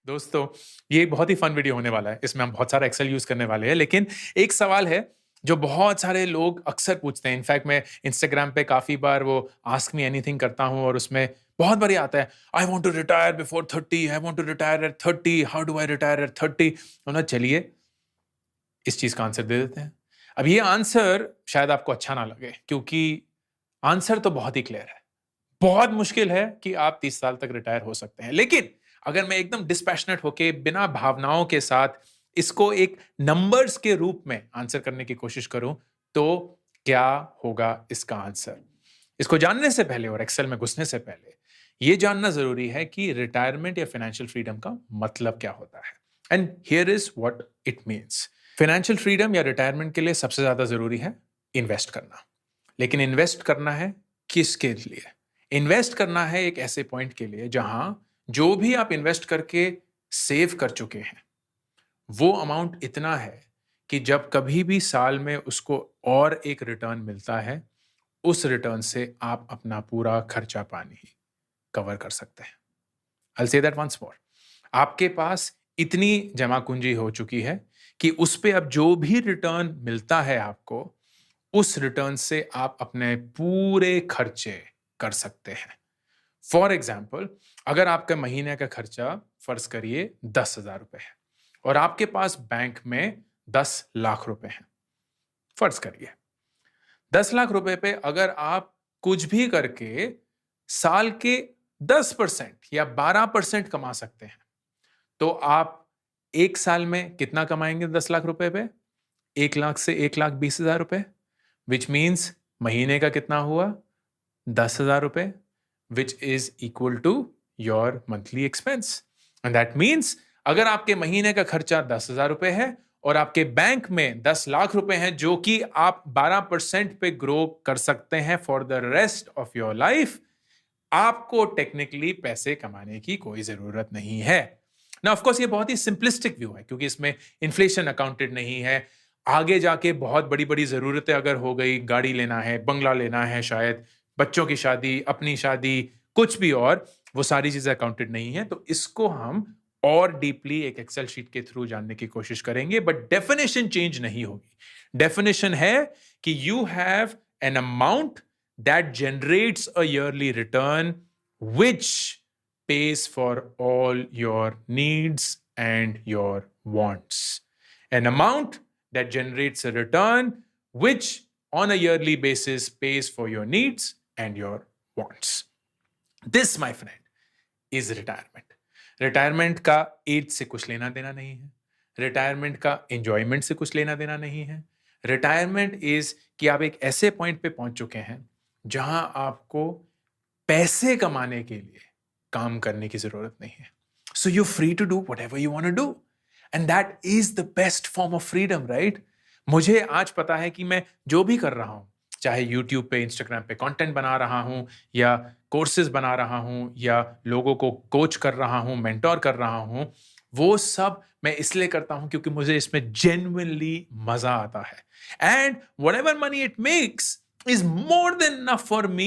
दोस्तों, ये बहुत ही फन वीडियो होने वाला है। इसमें हम बहुत सारा एक्सेल यूज़ करने वाले हैं, लेकिन एक सवाल है जो बहुत सारे लोग अक्सर पूछते हैं। इनफैक्ट मैं इंस्टाग्राम पे काफ़ी बार वो आस्क मी एनीथिंग करता हूँ और उसमें बहुत बारी आता है, I want to retire before 30, I want to retire at 30, how do I retire at 30? तो ना चलिए इस चीज़ का आंसर दे देते हैं। अब ये आंसर शायद आपको अच्छा ना लगे क्योंकि आंसर तो बहुत ही क्लियर है। बहुत मुश्किल है कि आप 30 साल तक रिटायर हो सकते हैं। लेकिन अगर मैं एकदम डिस्पैशनेट होके बिना भावनाओं के साथ इसको एक नंबर्स के रूप में आंसर करने की कोशिश करूं, तो क्या होगा इसका आंसर? इसको जानने से पहले और एक्सेल में घुसने से पहले ये जानना जरूरी है कि रिटायरमेंट या फाइनेंशियल फ्रीडम का मतलब क्या होता है। And here is what it means. Financial freedom या रिटायरमेंट के लिए सबसे ज्यादा जरूरी है इन्वेस्ट करना। लेकिन इन्वेस्ट करना है किसके लिए? इन्वेस्ट करना है एक ऐसे पॉइंट के लिए जहां जो भी आप इन्वेस्ट करके सेव कर चुके हैं वो अमाउंट इतना है कि जब कभी भी साल में उसको और एक रिटर्न मिलता है, उस रिटर्न से आप अपना पूरा खर्चा पानी कवर कर सकते हैं। I'll say that once more. आपके पास इतनी जमा पूंजी हो चुकी है कि उस पे अब जो भी रिटर्न मिलता है आपको, उस रिटर्न से आप अपने पूरे खर्चे कर सकते हैं। फॉर एग्जाम्पल, अगर आपका महीने का खर्चा फर्ज करिए 10,000 रुपए है और आपके पास बैंक में 10 लाख रुपए हैं, फर्ज करिए 10 लाख रुपए पे अगर आप कुछ भी करके साल के 10% या 12% कमा सकते हैं, तो आप एक साल में कितना कमाएंगे 10 लाख रुपए पे? 1 लाख से 1,20,000 रुपए, विच मीन्स महीने का कितना हुआ? 10,000 रुपए, which is equal to your monthly expense. And that means अगर आपके महीने का खर्चा 10,000 रुपए है और आपके बैंक में 10 लाख रुपए हैं जो कि आप 12% पे ग्रो कर सकते हैं for the rest of your life, आपको टेक्निकली पैसे कमाने की कोई जरूरत नहीं है ना। ऑफ कोर्स ये बहुत ही सिंपलिस्टिक व्यू है क्योंकि इसमें इन्फ्लेशन अकाउंटेड नहीं है। आगे जाके बहुत बड़ी बड़ी जरूरतें अगर हो गई, गाड़ी लेना है, बंगला लेना है, शायद बच्चों की शादी, अपनी शादी, कुछ भी और, वो सारी चीजें अकाउंटेड नहीं है। तो इसको हम और डीपली एक एक्सेल शीट के थ्रू जानने की कोशिश करेंगे, बट डेफिनेशन चेंज नहीं होगी। डेफिनेशन है कि you have an amount that generates a yearly return which pays for all your needs and your wants. An amount that generates a return which on a yearly basis pays for your needs and your wants. This, my friend, is retirement. Retirement का as से कुछ लेना देना नहीं है। Retirement का enjoyment से कुछ लेना देना नहीं है। रिटायरमेंट इज कि आप एक ऐसे पॉइंट पे पहुंच चुके हैं जहां आपको पैसे कमाने के लिए काम करने की जरूरत नहीं है। So you free to do whatever you want to do, and that is the best form of freedom, right? मुझे आज पता है कि मैं जो भी कर रहा हूं, चाहे YouTube पे, Instagram पे कंटेंट बना रहा हूं या कोर्सेज बना रहा हूं या लोगों को कोच कर रहा हूं, मेंटोर कर रहा हूं, वो सब मैं इसलिए करता हूं क्योंकि मुझे इसमें जेन्युइनली मजा आता है। And whatever money it makes is more than enough for me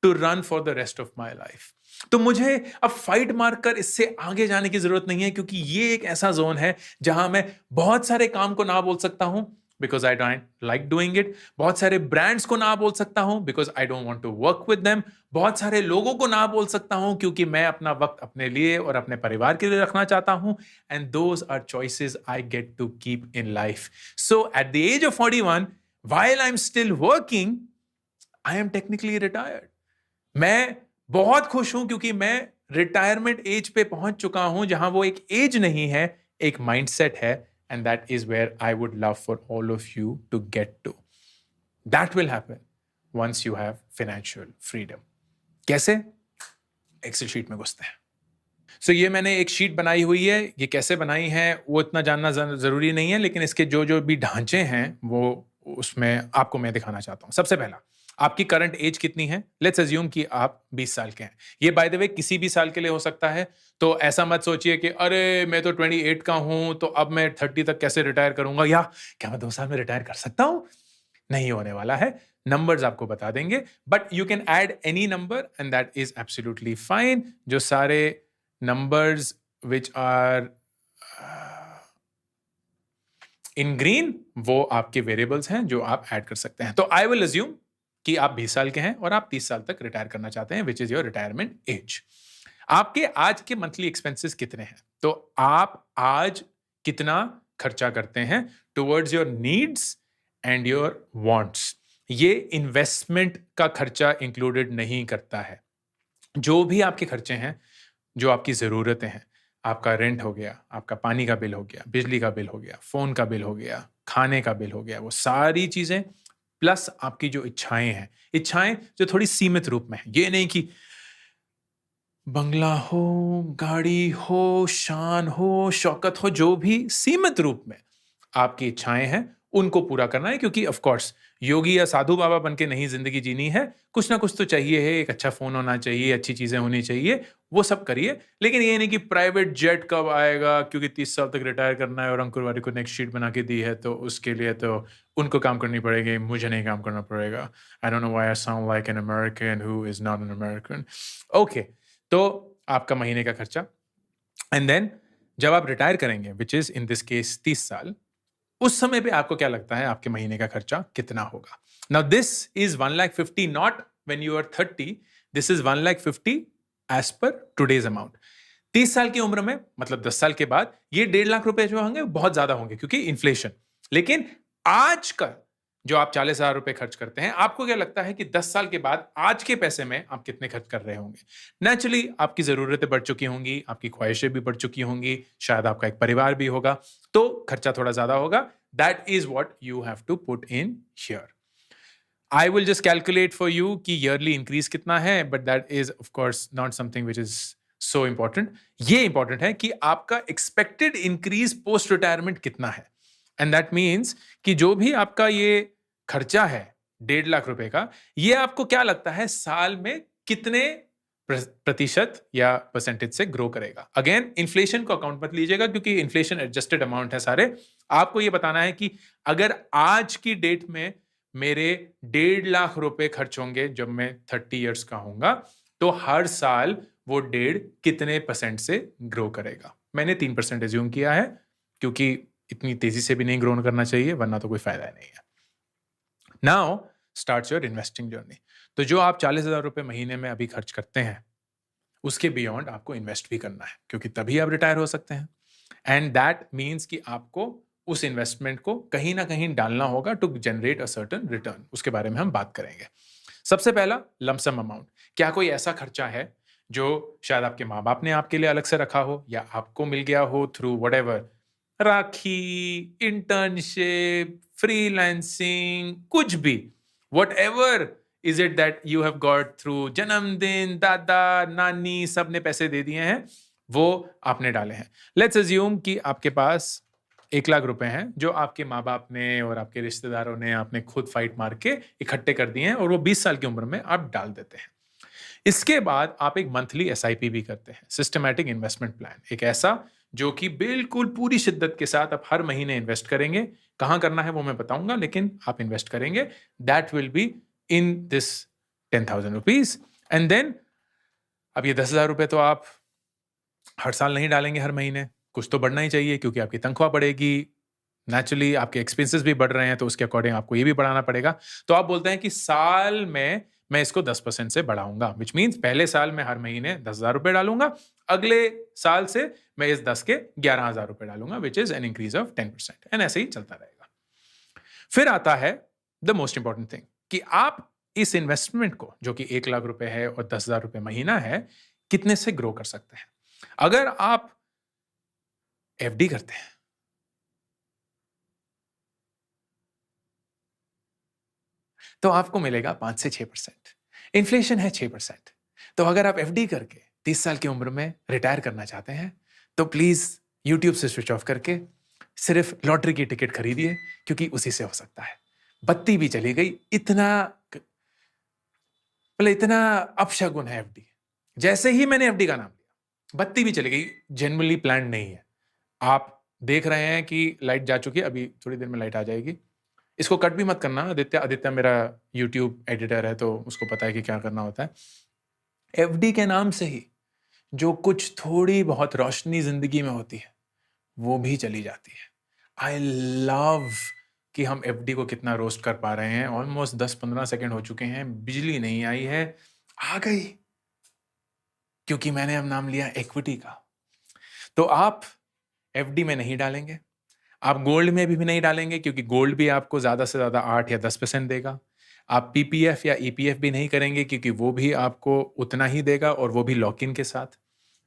to run for the rest of my life. तो मुझे अब फाइट मारकर इससे आगे जाने की जरूरत नहीं है क्योंकि ये एक ऐसा जोन है जहां मैं बहुत सारे काम को ना बोल सकता हूं because I don't like doing it. बहुत सारे ब्रांड्स को ना बोल सकता हूं because I don't want to work with them. बहुत सारे लोगों को ना बोल सकता हूं क्योंकि मैं अपना वक्त अपने लिए और अपने परिवार के लिए रखना चाहता हूं। And those are choices I get to keep in life. So at the age of 41, while I'm still working, I am technically retired. मैं बहुत खुश हूं क्योंकि मैं रिटायरमेंट एज पे पहुंच चुका हूं जहां वो एक एज नहीं है, एक माइंडसेट है, and that is where I would love for all of you to get to. That will happen once you have financial freedom. कैसे? एक्सेल शीट में घुसते हैं। सो ये मैंने एक शीट बनाई हुई है। ये कैसे बनाई है वो इतना जानना जरूरी नहीं है, लेकिन इसके जो जो भी ढांचे हैं वो उसमें आपको मैं दिखाना चाहता हूं। सबसे पहला, आपकी करंट एज कितनी है? लेट्स अज्यूम कि आप 20 साल के हैं। ये बाय द वे किसी भी साल के लिए हो सकता है, तो ऐसा मत सोचिए कि अरे मैं तो 28 का हूं तो अब मैं 30 तक कैसे रिटायर करूंगा, या क्या मैं 2 साल में रिटायर कर सकता हूं? नहीं होने वाला है। नंबर्स आपको बता देंगे, but you can add any number and that is absolutely fine. जो सारे numbers which are in green, वो आपके वेरिएबल्स हैं जो आप ऐड कर सकते हैं। तो आई विल अज्यूम कि आप 20 साल के हैं और आप 30 साल तक रिटायर करना चाहते हैं, which is your retirement age. आपके आज के मंथली एक्सपेंसेस कितने हैं? तो आप आज कितना खर्चा करते हैं towards your needs and your wants? ये इन्वेस्टमेंट का खर्चा इंक्लूडेड नहीं करता है। जो भी आपके खर्चे हैं, जो आपकी ज़रूरतें हैं, आपका रेंट हो गया, आपका पानी का बिल हो गया, बिजली का बिल हो गया, फ़ोन का बिल हो गया, खाने का बिल हो गया, वो सारी चीज़ें प्लस आपकी जो इच्छाएँ हैं, इच्छाएँ जो थोड़ी सीमित रूप में हैं। ये नहीं कि बंगला हो, गाड़ी हो, शान हो, शौकत हो, जो भी सीमित रूप में आपकी इच्छाएँ हैं, उनको पूरा करना है, क्योंकि ऑफ कोर्स योगी या साधु बाबा बन के नहीं ज़िंदगी जीनी है। कुछ ना कुछ तो चाहिए है, एक अच्छा फ़ोन होना चाहिए, अच्छी चीज़ें होनी चाहिए, वो सब करिए। लेकिन ये नहीं कि प्राइवेट जेट कब आएगा, क्योंकि 30 साल तक रिटायर करना है और अंकुर वारी को नेक्स्ट शीट बना के दी है, तो उसके लिए तो उनको काम करनी पड़ेगी, मुझे नहीं काम करना पड़ेगा। I don't know why I sound like an American who is not an American. Okay, तो आपका महीने का खर्चा, एंड देन जब आप रिटायर करेंगे, which is in this case 30 साल, उस समय पे आपको क्या लगता है आपके महीने का खर्चा कितना होगा? Now this is 1,50,000 not when you are 30, this is 1,50,000 as per today's amount. 30 साल की उम्र में, मतलब 10 साल के बाद, ये 1,50,000 रुपए जो होंगे बहुत ज्यादा होंगे क्योंकि इन्फ्लेशन। लेकिन आज का जो आप 40,000 रुपए खर्च करते हैं, आपको क्या लगता है कि 10 साल के बाद आज के पैसे में आप कितने खर्च कर रहे होंगे? नेचुरली आपकी जरूरतें बढ़ चुकी होंगी, आपकी ख्वाहिशें भी बढ़ चुकी होंगी, शायद आपका एक परिवार भी होगा, तो खर्चा थोड़ा ज्यादा होगा। That is what you have to put in here. I will just calculate for you कि ईयरली इंक्रीज कितना है, but that is of course not something which is so important. ये इंपॉर्टेंट है कि आपका एक्सपेक्टेड इंक्रीज पोस्ट रिटायरमेंट कितना है, and that means कि जो भी आपका ये खर्चा है 1,50,000 रुपए का, ये आपको क्या लगता है साल में कितने प्रतिशत या परसेंटेज से ग्रो करेगा? अगेन, इन्फ्लेशन को अकाउंट मत लीजिएगा क्योंकि इन्फ्लेशन एडजस्टेड अमाउंट है सारे। आपको ये बताना है कि अगर आज की डेट में मेरे 1,50,000 रुपए खर्च होंगे जब मैं 30 इयर्स का होऊंगा, तो हर साल वो 1.5 कितने परसेंट से ग्रो करेगा? मैंने 3% एज्यूम किया है क्योंकि इतनी तेजी से भी नहीं ग्रो करना चाहिए, वरना तो कोई फायदा नहीं है। Now starts your investing journey. तो जो आप 40,000 रुपए महीने में अभी खर्च करते हैं, उसके बियॉन्ड आपको इन्वेस्ट भी करना है, क्योंकि तभी आप रिटायर हो सकते हैं। एंड दैट मीन्स कि आपको उस इन्वेस्टमेंट को कहीं ना कहीं डालना होगा to generate a certain return. उसके बारे में हम बात करेंगे। सबसे पहला, लमसम अमाउंट। क्या कोई ऐसा खर्चा है जो शायद आपके माँ बाप ने आपके लिए अलग से रखा हो या आपको मिल गया हो थ्रू व्हाटएवर, राखी, इंटर्नशिप, फ्रीलांसिंग, कुछ भी, whatever is it that you have got through जन्मदिन, दादा नानी सब ने पैसे दे दिए हैं, वो आपने डाले हैं। लेट्स अज्यूम कि आपके पास 1,00,000 रुपए हैं जो आपके माँ बाप ने और आपके रिश्तेदारों ने आपने खुद फाइट मार के इकट्ठे कर दिए हैं, और वो 20 साल की उम्र में आप डाल देते हैं। इसके बाद आप एक मंथली एसआईपी भी करते हैं, सिस्टमैटिक इन्वेस्टमेंट प्लान, एक ऐसा जो कि बिल्कुल पूरी शिद्दत के साथ आप हर महीने इन्वेस्ट करेंगे। कहां करना है वो मैं बताऊंगा, लेकिन आप इन्वेस्ट करेंगे। That will be in this 10,000 rupees. And then, अब ये 10,000 रुपए तो आप हर साल नहीं डालेंगे, हर महीने कुछ तो बढ़ना ही चाहिए क्योंकि आपकी तनख्वाह बढ़ेगी, नेचुरली आपके एक्सपेंसेस भी बढ़ रहे हैं, तो उसके अकॉर्डिंग आपको ये भी बढ़ाना पड़ेगा। तो आप बोलते हैं कि साल में मैं इसको 10% से बढ़ाऊंगा, विच मीन्स पहले साल में हर महीने 10,000 रुपए डालूंगा, अगले साल से मैं इस 10 के 11,000 रुपए डालूंगा, which is an increase of 10%, and ऐसे ही चलता रहेगा। फिर आता है द मोस्ट इंपॉर्टेंट थिंग कि आप इस इन्वेस्टमेंट को, जो कि 1,00,000 रुपए है और 10,000 रुपए महीना है, कितने से ग्रो कर सकते हैं। अगर आप एफडी करते हैं तो आपको मिलेगा 5 से 6%। इन्फ्लेशन है 6%। तो अगर आप एफडी करके 30 साल की उम्र में रिटायर करना चाहते हैं, तो प्लीज यूट्यूब से स्विच ऑफ करके सिर्फ लॉटरी की टिकट खरीदिए, क्योंकि उसी से हो सकता है। बत्ती भी चली गई, इतना मतलब इतना अपशगुन है एफडी। जैसे ही मैंने एफडी का नाम लिया, बत्ती भी चली गई। जनरली प्लान नहीं है। आप देख रहे हैं कि लाइट जा चुकी है, अभी थोड़ी देर में लाइट आ जाएगी। इसको कट भी मत करना। आदित्य आदित्य मेरा यूट्यूब एडिटर है, तो उसको पता है कि क्या करना होता है। एफडी के नाम से ही जो कुछ थोड़ी बहुत रोशनी जिंदगी में होती है वो भी चली जाती है। आई लव कि हम एफडी को कितना रोस्ट कर पा रहे हैं। ऑलमोस्ट 10-15 सेकंड हो चुके हैं, बिजली नहीं आई है, आ गई क्योंकि मैंने अब नाम लिया इक्विटी का। तो आप एफडी में नहीं डालेंगे, आप गोल्ड में भी नहीं डालेंगे क्योंकि गोल्ड भी आपको ज्यादा से ज्यादा 8 या 10% देगा। आप पीपीएफ या ईपीएफ भी नहीं करेंगे क्योंकि वो भी आपको उतना ही देगा और वो भी लॉक इन के साथ।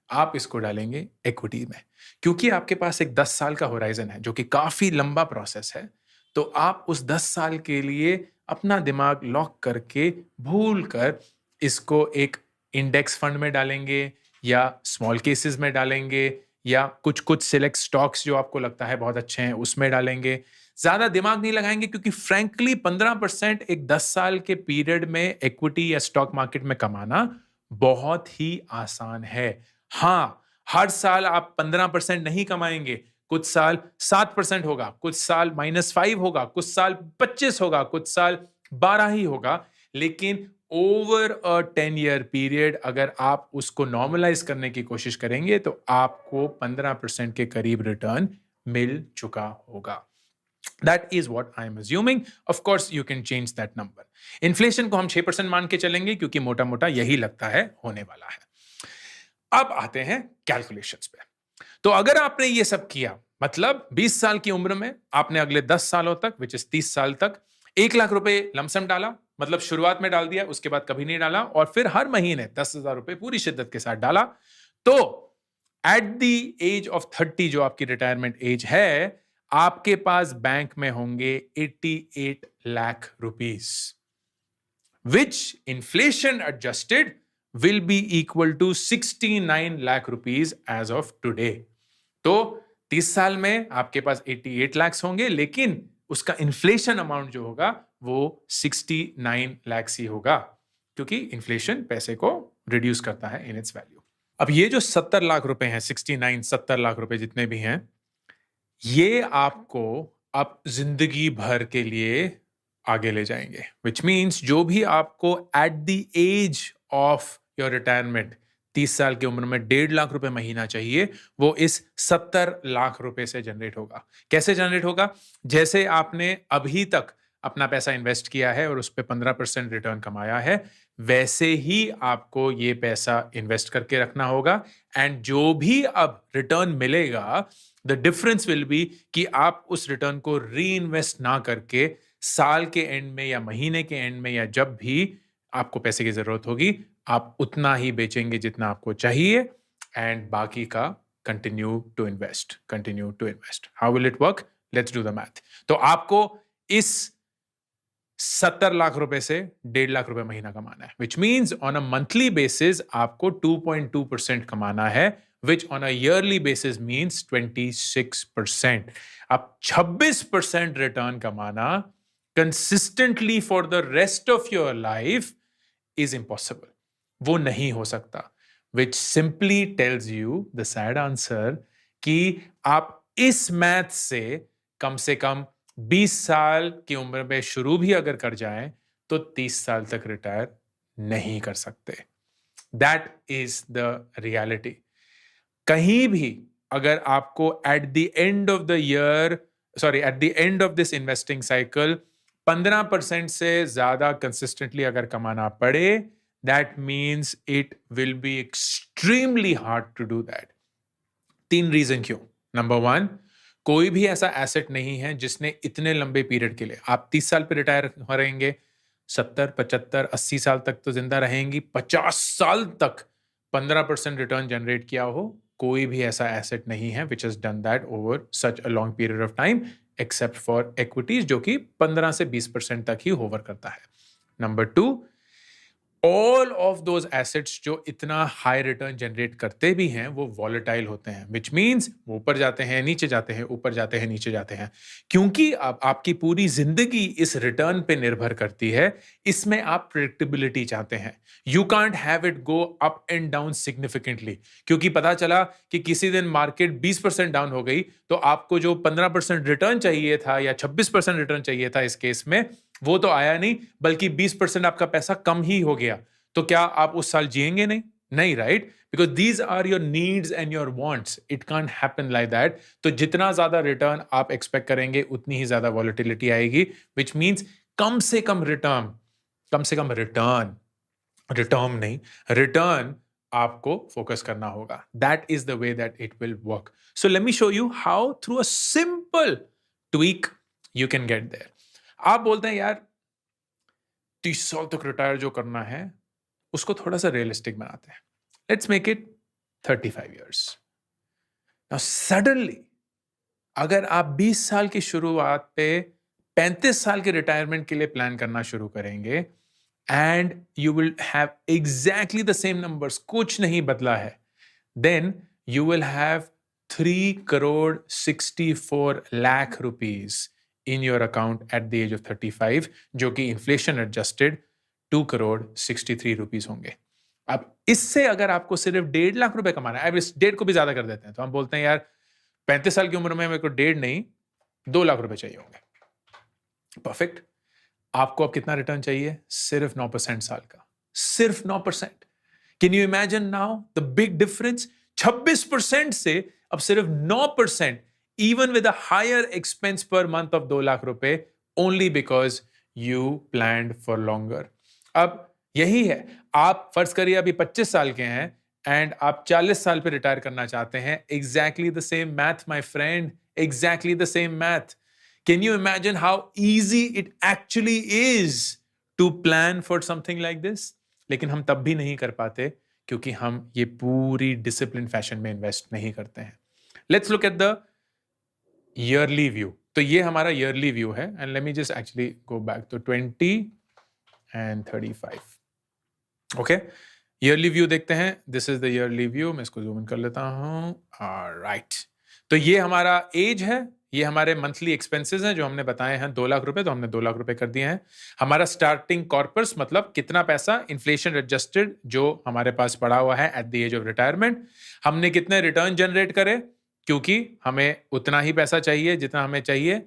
आप इसको डालेंगे इक्विटी में क्योंकि आपके पास एक 10 साल का होराइजन है जो कि काफी लंबा प्रोसेस है। तो आप उस 10 साल के लिए अपना दिमाग लॉक करके भूल कर इसको एक इंडेक्स फंड में डालेंगे या स्मॉल केसेस में डालेंगे या कुछ कुछ सिलेक्ट स्टॉक्स जो आपको लगता है बहुत अच्छे हैं उसमें डालेंगे। ज्यादा दिमाग नहीं लगाएंगे क्योंकि फ्रैंकली 15% एक 10 साल के पीरियड में इक्विटी या स्टॉक मार्केट में कमाना बहुत ही आसान है। हाँ, हर साल आप 15% नहीं कमाएंगे, कुछ साल 7% होगा, कुछ साल -5 होगा, कुछ साल 25 होगा, कुछ साल 12 ही होगा, लेकिन ओवर अ 10-year पीरियड अगर आप उसको नॉर्मलाइज करने की कोशिश करेंगे तो आपको 15% के करीब रिटर्न मिल चुका होगा। That is what I am assuming. Of course, you can change that number. Inflation को हम 6% मान के चलेंगे क्योंकि मोटा मोटा यही लगता है होने वाला है। अब आते हैं कैलकुलेशंस पे। तो अगर आपने ये सब किया, मतलब 20 साल की उम्र में आपने अगले 10 सालों तक, विच इज 30 साल तक 1 लाख रुपए लमसम डाला, मतलब शुरुआत में डाल दिया, उसके बाद कभी नहीं डाला, और फिर हर महीने 10,000 रुपए पूरी शिद्दत के साथ डाला, तो एट द एज ऑफ 30 जो आपकी रिटायरमेंट एज है, आपके पास बैंक में होंगे 88 lakh rupees, which inflation adjusted will be equal to 69 lakh rupees as of today. तो 30 साल में आपके पास 88 lakhs होंगे, लेकिन उसका इन्फ्लेशन अमाउंट जो होगा वो 69 lakhs ही होगा क्योंकि इन्फ्लेशन पैसे को रिड्यूस करता है इन इट्स वैल्यू। अब ये जो 70 लाख रुपए हैं, 70 लाख रुपए जितने भी हैं, ये आपको अब जिंदगी भर के लिए आगे ले जाएंगे, विच मीन्स जो भी आपको at the age of your retirement 30 साल की उम्र में 1.5 लाख रुपए महीना चाहिए, वो इस 70 लाख रुपए से जनरेट होगा। कैसे जनरेट होगा? जैसे आपने अभी तक अपना पैसा इन्वेस्ट किया है और उस पर 15% रिटर्न कमाया है, वैसे ही आपको ये पैसा इन्वेस्ट करके रखना होगा, एंड जो भी अब रिटर्न मिलेगा, द डिफरेंस विल बी कि आप उस रिटर्न को री इन्वेस्ट ना करके साल के एंड में या महीने के एंड में या जब भी आपको पैसे की जरूरत होगी, आप उतना ही बेचेंगे जितना आपको चाहिए, एंड बाकी का continue to invest. How will it work? Let's do the math. तो आपको इस 70 लाख रुपए से 1.5 लाख रुपए महीना कमाना है, which means on a monthly basis आपको 2.2% कमाना है, which on a yearly basis means 26%. अब 26% रिटर्न कमाना consistently for the rest of your life is impossible. वो नहीं हो सकता, which simply tells you the sad answer कि आप इस मैथ से कम 20 साल की उम्र में शुरू भी अगर कर जाएं तो 30 साल तक रिटायर नहीं कर सकते। That is the reality. कहीं भी अगर आपको at the end of the year, at the end of this investing cycle 15% से ज्यादा कंसिस्टेंटली अगर कमाना पड़े, that means it will be extremely hard to do that. 3 reason क्यों। नंबर 1, कोई भी ऐसा एसेट नहीं है जिसने इतने लंबे पीरियड के लिए, आप 30 साल पे रिटायर रहेंगे, 70, 75, 80 साल तक तो जिंदा रहेंगी, 50 साल तक 15% रिटर्न जनरेट किया हो, कोई भी ऐसा एसेट नहीं है which has done that over such a long period of time except for equities, जो कि 15 से 20% तक ही होवर करता है। Number 2, all of those assets जो इतना हाई रिटर्न जनरेट करते भी हैं वो वॉलेटाइल होते हैं, विच मीन्स वो ऊपर जाते हैं, नीचे जाते हैं, ऊपर जाते हैं, नीचे जाते हैं, क्योंकि अब आपकी पूरी जिंदगी इस रिटर्न पे निर्भर करती है। इसमें आप प्रेडिक्टेबिलिटी चाहते हैं। You can't have it go up and down significantly, क्योंकि पता चला कि किसी दिन मार्केट 20% डाउन हो गई तो आपको जो 15% रिटर्न चाहिए था या 26% रिटर्न चाहिए था इस केस में, वो तो आया नहीं, बल्कि 20% आपका पैसा कम ही हो गया। तो क्या आप उस साल जिएंगे नहीं? नहीं, right? Because these are your needs and your wants, it can't happen like that. तो जितना ज्यादा रिटर्न आप एक्सपेक्ट करेंगे उतनी ही ज्यादा वॉलेटिलिटी आएगी, विच मीन्स कम से कम रिटर्न, कम से कम रिटर्न, रिटर्न नहीं, रिटर्न आपको फोकस करना होगा। That is the way that it will work. So let me show you how through a simple tweak you can get there. आप बोलते हैं यार 30 साल तक रिटायर जो करना है उसको थोड़ा सा रियलिस्टिक बनाते हैं, let's make it 35 years। Now suddenly अगर आप 20 साल की शुरुआत पे 35 साल के रिटायरमेंट के लिए प्लान करना शुरू करेंगे and you will have exactly the same numbers, कुछ नहीं बदला है, then you will have 3 crore 64 lakh rupees in your account at the age of 35, जो कि inflation adjusted 2 crore 63 rupees होंगे। अब इससे अगर आपको सिर्फ 1.5 लाख रुपए कमाना है, अब इस 1.5 को भी ज्यादा कर देते हैं, तो हम बोलते हैं यार 35 साल की उम्र में मेरे को 1.5 नहीं 2 लाख रुपए चाहिए होंगे। परफेक्ट। आपको अब कितना रिटर्न चाहिए? सिर्फ 9% साल का, सिर्फ 9%। Can you imagine now the big difference? 26% से अब सिर्फ 9%, even with a higher expense per month of 2 lakh रुपए, only because you planned for longer. अब यही है, आप फर्ज करिए अभी 25 साल के हैं एंड आप 40 साल पे रिटायर करना चाहते हैं। Exactly the same math my friend, exactly the same math. Can you imagine how easy it actually is to plan for something like this? लेकिन हम तब भी नहीं कर पाते क्योंकि हम ये पूरी डिसिप्लिन फैशन में इन्वेस्ट नहीं करते हैं। Let's look at the yearly view। तो ये हमारा yearly view है and let me just actually go back to 20 and 35। Okay, yearly view देखते हैं। This is the yearly view। मैं इसको zoom in कर लेता हूँ। Alright, तो ये हमारा एज है, ये हमारे मंथली एक्सपेंसेस हैं जो हमने बताए हैं 2 लाख रुपए, तो हमने 2 लाख रुपए कर दिए हैं। हमारा स्टार्टिंग कॉर्पस मतलब कितना पैसा इन्फ्लेशन एडजस्टेड जो हमारे पास पड़ा हुआ है at the age of retirement. हमने कितने रिटर्न जनरेट करे, क्योंकि हमें उतना ही पैसा चाहिए जितना हमें चाहिए,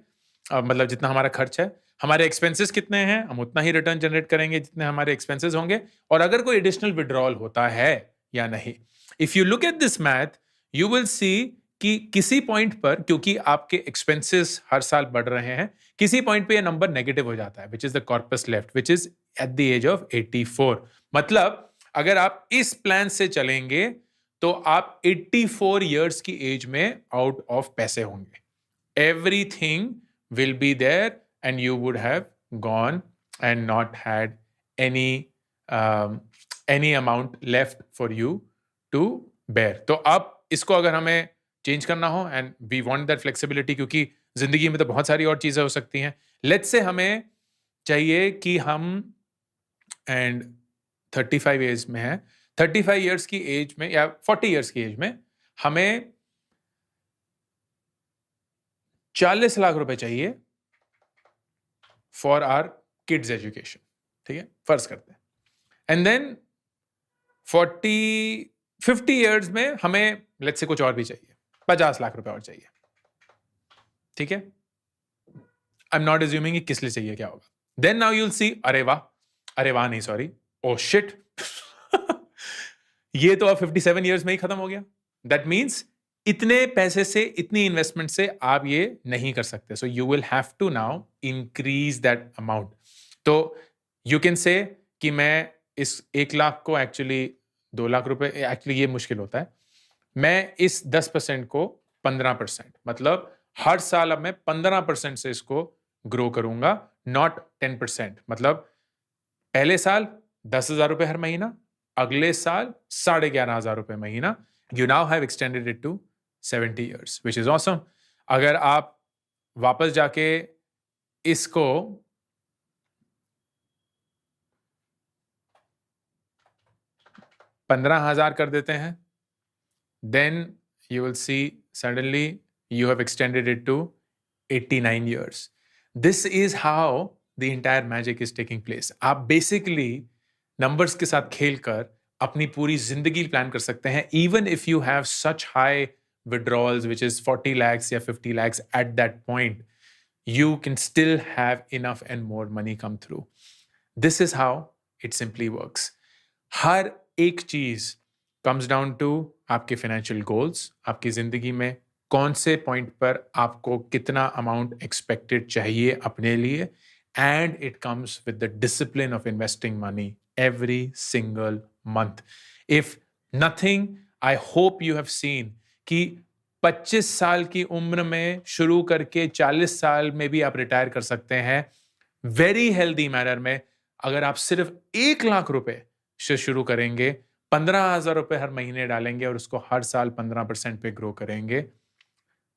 मतलब जितना हमारा खर्च है। हमारे एक्सपेंसेस कितने हैं, हम उतना ही रिटर्न जनरेट करेंगे जितने हमारे एक्सपेंसेस होंगे, और अगर कोई एडिशनल विड्रॉल होता है या नहीं। If you look at this math you will see कि किसी पॉइंट पर, क्योंकि आपके एक्सपेंसेस हर साल बढ़ रहे हैं, किसी पॉइंट पे ये नंबर नेगेटिव हो जाता है, which is the corpus left, which is at the age of 84। मतलब अगर आप इस प्लान से चलेंगे तो आप 84 इयर्स की एज में आउट ऑफ पैसे होंगे। Everything will be there and you would have gone and not had any amount left for you to bear. तो अब इसको अगर हमें चेंज करना हो and we want that flexibility, क्योंकि जिंदगी में तो बहुत सारी और चीजें हो सकती हैं। लेट्स से हमें चाहिए कि हम एंड 35 एज में है, 35 इयर्स की एज में या 40 इयर्स की एज में हमें 40 लाख रुपए चाहिए फॉर आवर किड्स एजुकेशन। ठीक है, फर्ज करते हैं। एंड देन 50 इयर्स में हमें लेट्स से कुछ और भी चाहिए, 50 लाख रुपए और चाहिए। ठीक है, आई एम नॉट अज्यूमिंग कि किस लिए चाहिए क्या होगा। देन नाउ यूल सी, अरे वाह नहीं सॉरी, ओ शिट ये तो अब 57 इयर्स में ही खत्म हो गया। दैट मीन्स इतने पैसे से, इतनी इन्वेस्टमेंट से आप ये नहीं कर सकते। So you will have to now increase that amount. तो यू कैन से कि मैं इस 1 लाख को एक्चुअली 2 लाख रुपए, एक्चुअली ये मुश्किल होता है, मैं इस 10% को 15%, मतलब हर साल अब मैं 15% से इसको ग्रो करूंगा, नॉट 10%। मतलब पहले साल 10,000 रुपए हर महीना, अगले साल 11,500 रुपए महीना। You now have extended it to 70 years, which is awesome. अगर आप वापस जाके इसको 15,000 कर देते हैं, then you will see suddenly you have extended it to 89 years. This is how the entire magic is taking place. आप basically numbers के साथ खेलकर अपनी पूरी जिंदगी प्लान कर सकते हैं, even if you have such high withdrawals which is 40 lakhs या 50 lakhs at that point, you can still have enough and more money come through. This is how it simply works. हर एक चीज comes down to आपके financial goals, आपकी ज़िंदगी में कौन से point पर आपको कितना अमाउंट एक्सपेक्टेड चाहिए अपने लिए, and it comes with the discipline of investing money every single month. If nothing, I hope you have seen कि 25 साल की उम्र में शुरू करके 40 साल में भी आप रिटायर कर सकते हैं वेरी हेल्दी मैनर में. अगर आप सिर्फ 1 लाख रुपए से शुरू करेंगे, 15,000 रुपए हर महीने डालेंगे और उसको हर साल 15% पे ग्रो करेंगे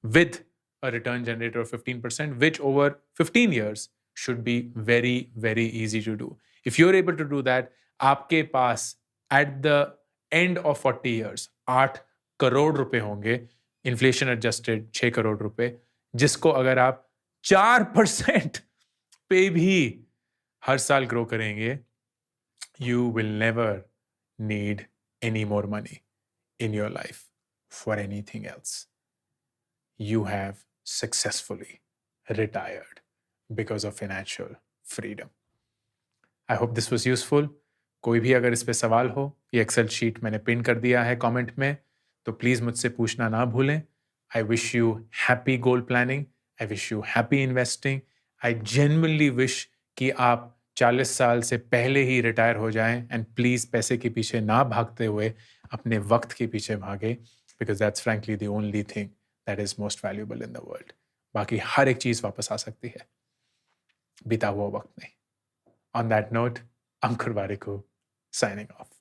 with a return generator of 15%, which over 15 years should be very, very easy to do. If you're able to do that, आपके पास at the end of 40 years 8 crore रुपए होंगे, इन्फ्लेशन एडजस्टेड 6 करोड़ रुपए, जिसको अगर आप 4% पे भी हर साल ग्रो करेंगे, you will never need any more money in your life for anything else. You have successfully retired because of financial freedom. I hope this was useful. कोई भी अगर इस पे सवाल हो, ये एक्सेल शीट मैंने पिन कर दिया है कमेंट में, तो प्लीज मुझसे पूछना ना भूलें. I wish you happy goal planning, I wish you happy investing. I genuinely wish कि आप 40 साल से पहले ही रिटायर हो जाएं, एंड प्लीज पैसे के पीछे ना भागते हुए अपने वक्त के पीछे भागे, because that's frankly the only thing that is most valuable in the world. बाकी हर एक चीज वापस आ सकती है, बीता हुआ वक्त नहीं. On that note, Ankur Warikoo signing off.